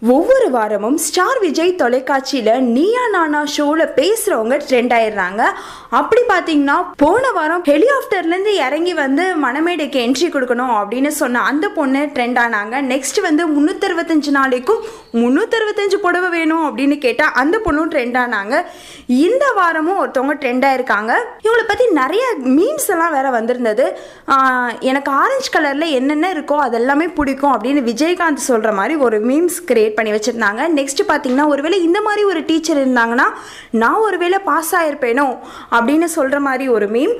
ஒவ்வொரு வாரமும் ஸ்டார் விஜய் தொலைக்காட்சியில் நீயா நானா ஷோவில் பேசுகிறவங்க ட்ரெண்ட் ஆயிடுறாங்க. அப்படி பார்த்தீங்கன்னா போன வாரம் ஹெலிகாப்டர்லேருந்து இறங்கி வந்து மணமேடைக்கு என்ட்ரி கொடுக்கணும் அப்படின்னு சொன்ன அந்த பொண்ணு ட்ரெண்ட் ஆனாங்க. நெக்ஸ்ட் வந்து 365 நாளைக்கும் 365 புடவை வேணும் அப்படின்னு கேட்டால் அந்த பொண்ணும் ட்ரெண்ட் ஆனாங்க. இந்த வாரமும் ஒருத்தவங்க ட்ரெண்ட் ஆயிருக்காங்க. இவங்களை பற்றி நிறைய மீம்ஸ் எல்லாம் வேற வந்திருந்தது. எனக்கு ஆரஞ்சு கலரில் என்னென்ன இருக்கோ அதெல்லாமே பிடிக்கும் அப்படின்னு விஜயகாந்த் சொல்கிற மாதிரி ஒரு மீம்ஸ் கிரியேட் பண்ணி வச்சிருந்தாங்க. நெக்ஸ்ட் பார்த்தீங்கன்னா ஒருவேளை இந்த மாதிரி ஒரு டீச்சர் இருந்தாங்கன்னா நான் ஒருவேளை பாஸ் ஆயிருப்பேனோ அப்படின்னு சொல்ற மாதிரி ஒரு மீம்.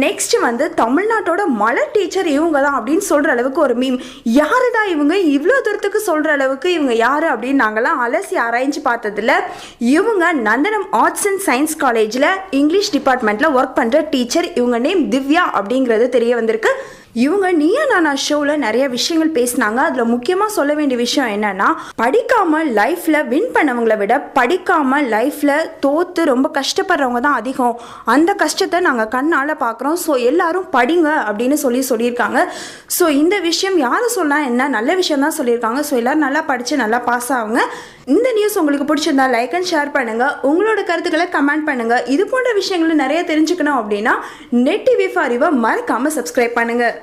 நெக்ஸ்ட் வந்து தமிழ்நாட்டோட மலர் டீச்சர் இவங்க தான் அப்படின்னு சொல்ற அளவுக்கு ஒரு மீம். யாருதான் இவங்க, இவ்வளோ தூரத்துக்கு சொல்ற அளவுக்கு இவங்க யாரு அப்படின்னு நாங்களாம் அலசி ஆராய்ச்சி பார்த்ததில்ல. இவங்க நந்தனம் ஆர்ட்ஸ் அண்ட் சயின்ஸ் காலேஜில் இங்கிலீஷ் டிபார்ட்மெண்ட்ல ஒர்க் பண்ற டீச்சர். இவங்க நேம் திவ்யா அப்படிங்கிறது தெரிய வந்திருக்கு. இவங்க நீயா நானா ஷோவில் நிறைய விஷயங்கள் பேசினாங்க. அதில் முக்கியமாக சொல்ல வேண்டிய விஷயம் என்னன்னா, படிக்காமல் லைஃப்பில் வின் பண்ணவங்களை விட படிக்காமல் லைஃப்பில் தோற்று ரொம்ப கஷ்டப்படுறவங்க தான் அதிகம். அந்த கஷ்டத்தை நாங்கள் கண்ணால் பார்க்குறோம். ஸோ எல்லாரும் படிங்க அப்படின்னு சொல்லியிருக்காங்க. ஸோ இந்த விஷயம் யாரை சொன்னால் என்ன, நல்ல விஷயம் தான் சொல்லியிருக்காங்க. ஸோ எல்லோரும் நல்லா படித்து நல்லா பாஸ் ஆகுங்க. இந்த நியூஸ் உங்களுக்கு பிடிச்சிருந்தா லைக் அண்ட் ஷேர் பண்ணுங்கள். உங்களோட கருத்துக்களை கமெண்ட் பண்ணுங்கள். இது போன்ற விஷயங்களை நிறைய தெரிஞ்சுக்கணும் அப்படின்னா நெட் டிவி ஃபார் யூவை மறக்காமல் சப்ஸ்கிரைப் பண்ணுங்கள்.